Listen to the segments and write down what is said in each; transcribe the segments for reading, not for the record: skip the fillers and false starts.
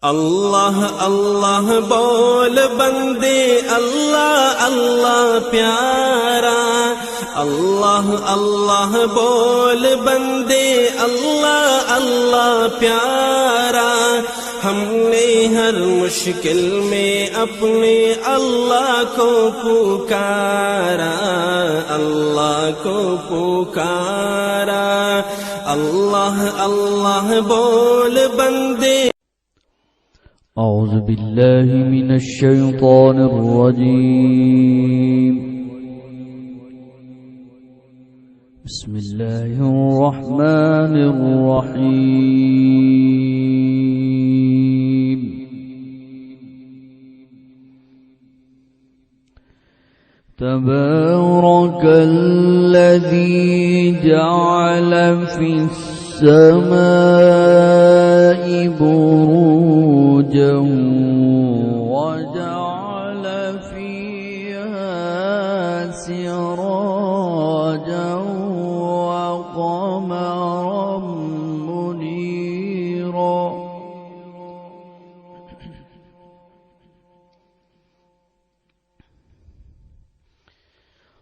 अल्लाह अल्लाह बोल बंदे, अल्लाह अल्लाह प्यारा। अल्लाह अल्लाह बोल बंदे, अल्लाह अल्लाह प्यारा। हमने हर मुश्किल में अपने अल्लाह को पुकारा, अल्लाह को पुकारा। अल्लाह अल्लाह बोल बंदे। أعوذ بالله من الشيطان الرجيم. بسم الله الرحمن الرحيم. تبارك الذي جعل في السماء بروجا وجعل فيها سراجا وقمرا منيرا.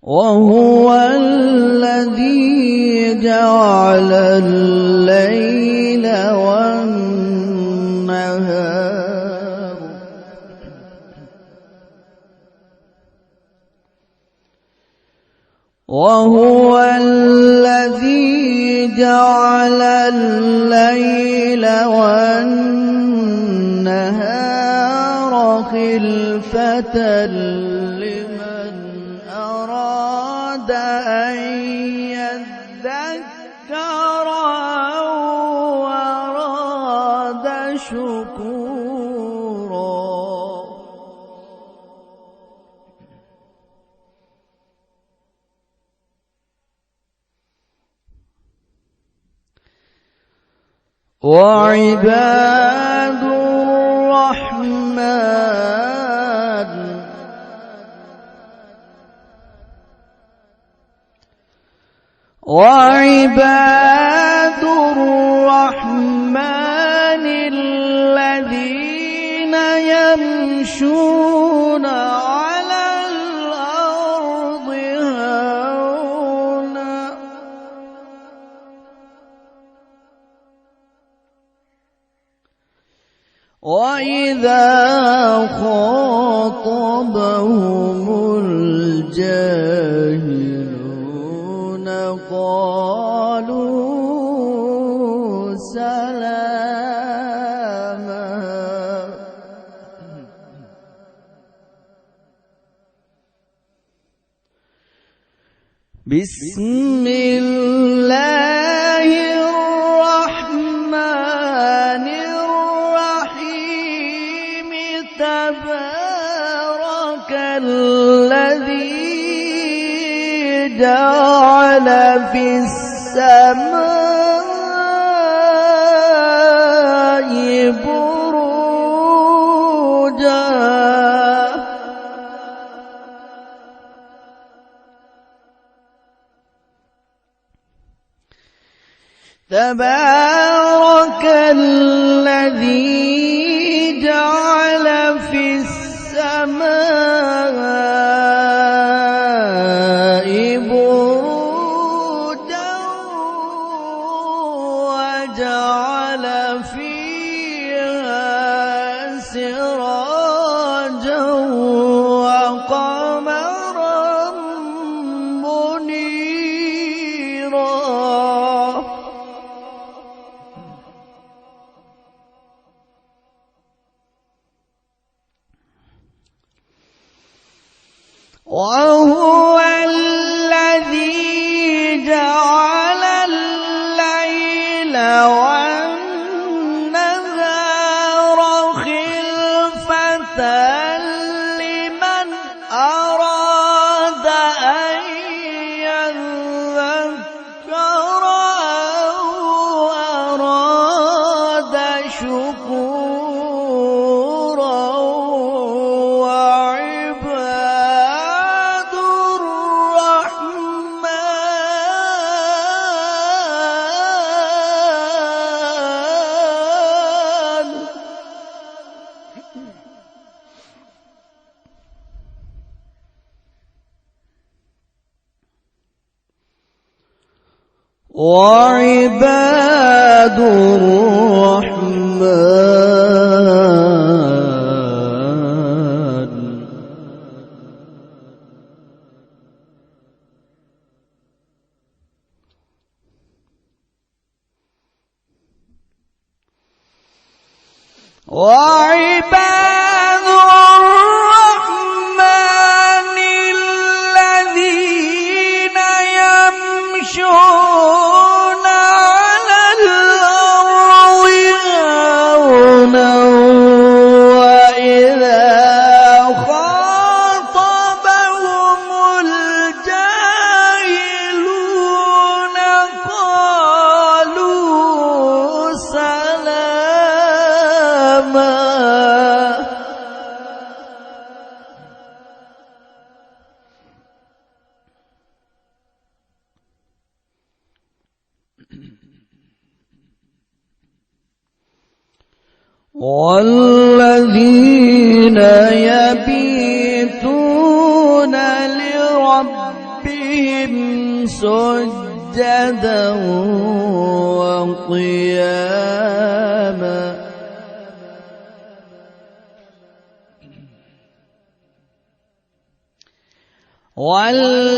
وهو الذي جعل الليل والنهار وهو الذي جعل الليل والنهار خلفة لمن أراد أن يذكر أو أراد شكورا. وعباد الرحمن الذين يمشون على الأرض هونا وإذا خاطبهم الجاهلون قالوا سلاما. بسم الله الرحمن الرحيم. تبارك الذي جعل في السماء بروجا تبارك الذي جعل في السماء بروجا وجعل فيها سراجا وقمرا منيرا. وهو الذي جعل الليل والنهار خلفة لمن أراد أن يذكر أو أراد شكورا. وعباد الرحمن وعباد الرحمن وعباد الرحمن الذين يمشون على الأرض هونا وإذا خاطبهم الجاهلون قالوا سلاما. والذين يبيتون لربهم سجدا وقياما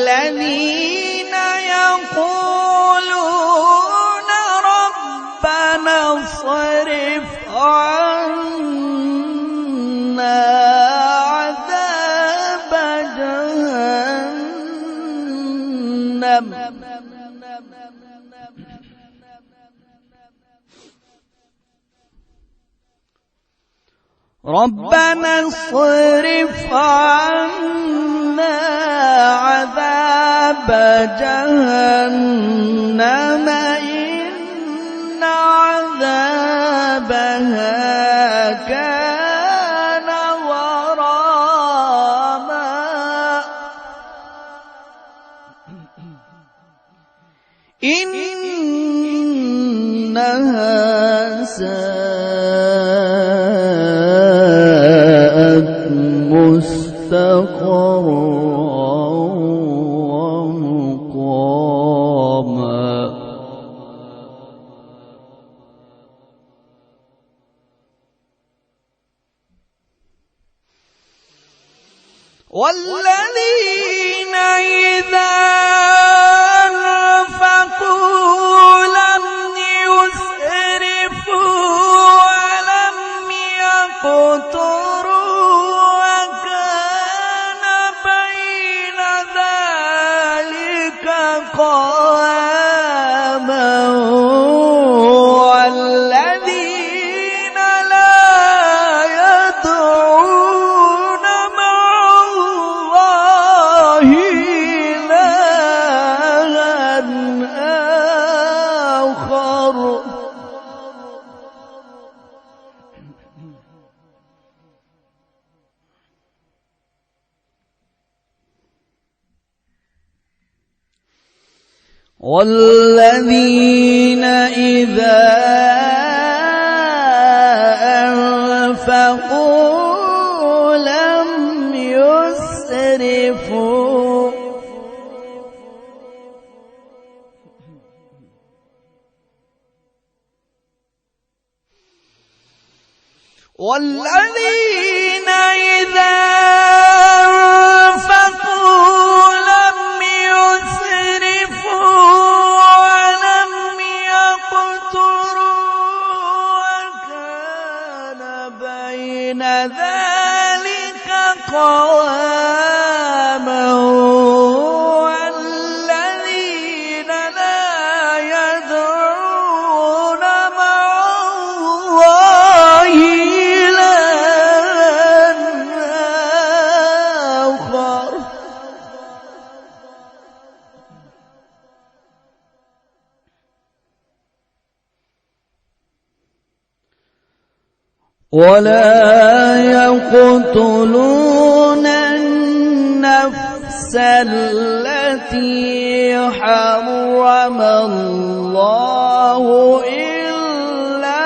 والذين يقولون ربنا اصرف عنا عذاب جهنم ربنا اصرف عنا عذاب جهنم إن عذابها كان غراما إنها ساءت مستقرا ومقاما. والذين إذا أنفقوا لم يسرفوا ولم يقتروا وكان بين ذلك قواما. والذين لا يدعون مع الله إلها آخر والذين إذا أنفقوا لم يسرفوا والذين إذا أنفقوا لم يسرفوا ولم يقتروا وكان بين ذلك قواما. والذين لا يدعون مع الله آخر ولا يقتلون النفس التي حرم الله إلا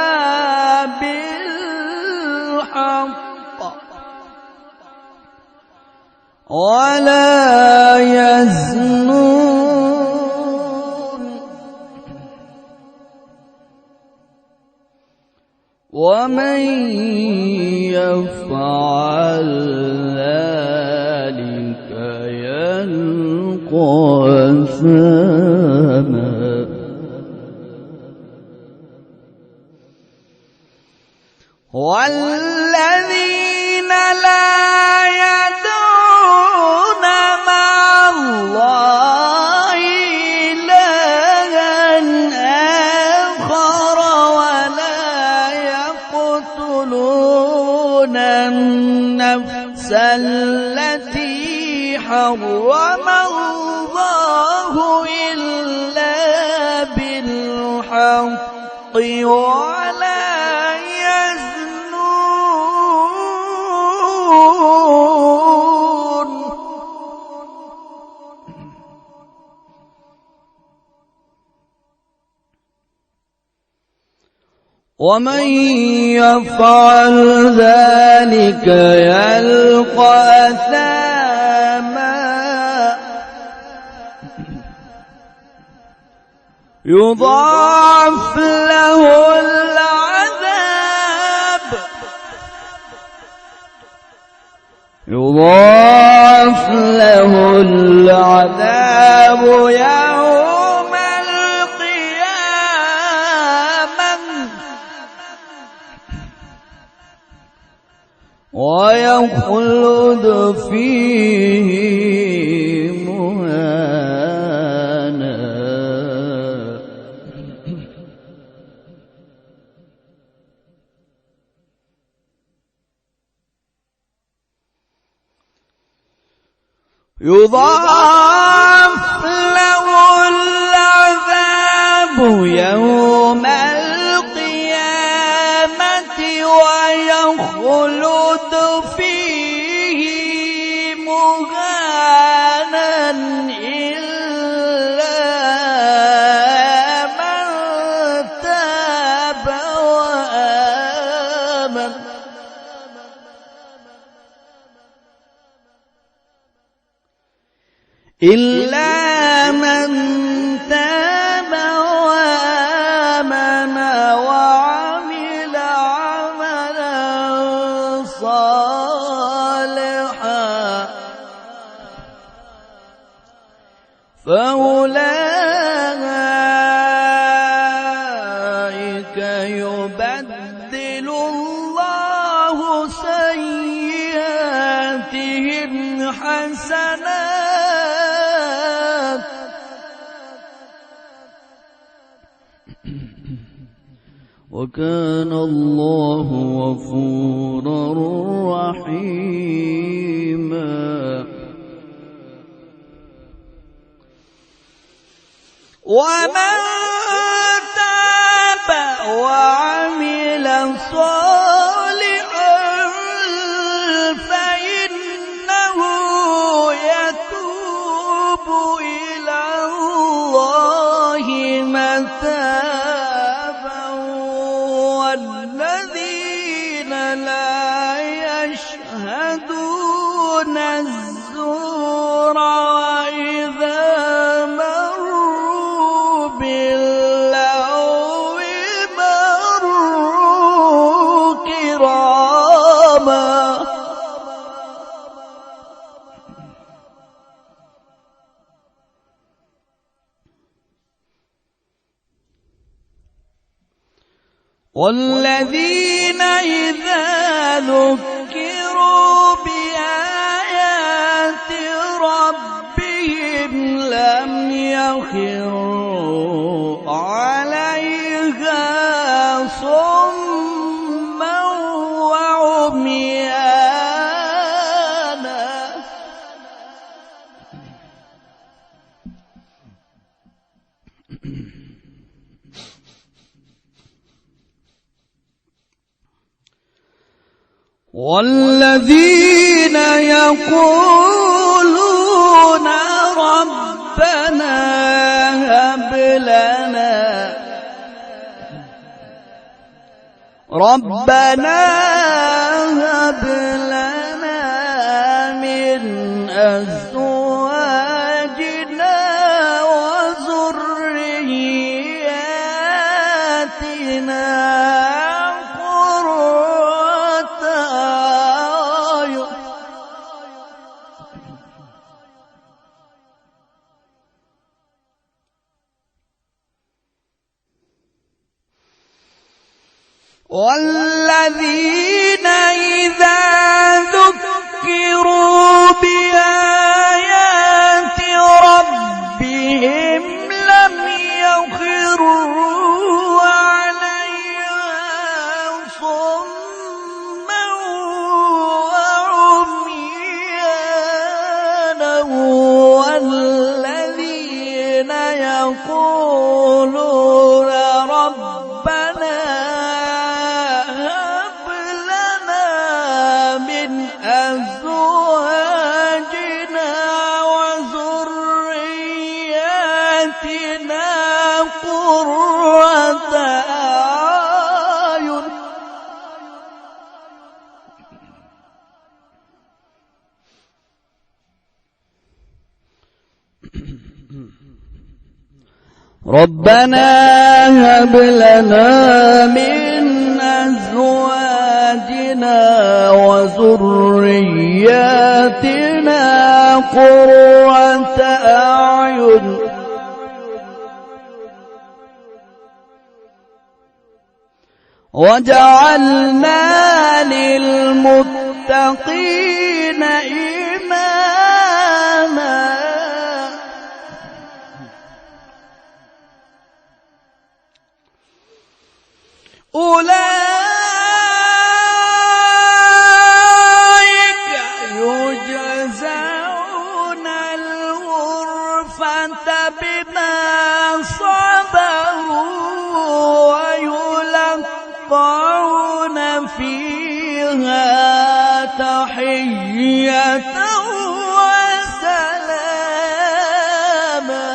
بالحق ولا يزنون ومن يفعل ذلك يلقى أثاما والذين لا يدعون مع الله إلها آخر ولا يقتلون النفس التي حرم الله إلا بالحق ولا ومن يفعل ذلك يلقى أثاما يضاعف له العذاب يوم القيامة ويخلد فيه مهانا يضاعف له العذاب يوم القيامة ويخلد فيه مهانا إلا من تاب وآمن إلا من تاب وآمن وعمل عملا صالحا فأولئك يبدل الله سيئاتهم حسنات وكان الله غفورا رحيما ومن تاب وعمل صالحا فإنه يتوب إلى الله متابا والذين لا يشهدون الزور وإذا مروا باللغو مروا كراما والذين إذا ذكروا بآيات ربهم لم يخروا عليها صما وعميانا والذين يقولون ربنا هب لنا من أزواجنا وذرياتنا قرة والذين إذا ذكروا بآيات ربهم لم يخروا عليها صما وعميانا والذين يقولون ربنا هب لنا من أزواجنا وذرياتنا قرة أعين ربنا هب لنا من أزواجنا وذرياتنا قرة أعين وجعلنا للمتقين إماما أولئك يجزون الغرفة بما صبروا ويلقون فيها تحية وسلاما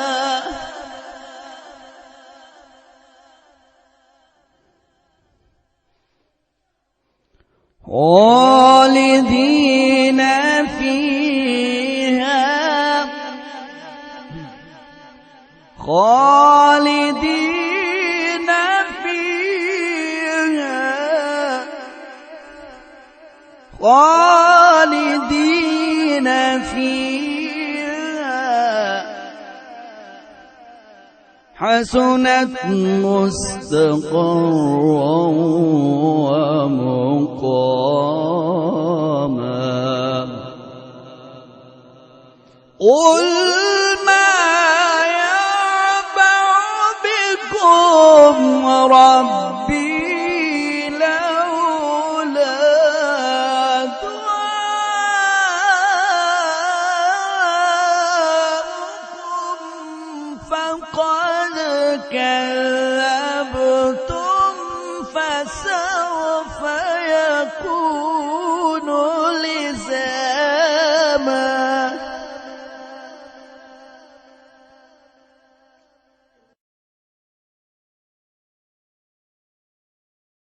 خالدين فيها خالدين فيها خالدين فيها حسنت مستقرا ومقاما قل ما يعبأ بكم ربي لولا دعاؤكم فقد كذبتم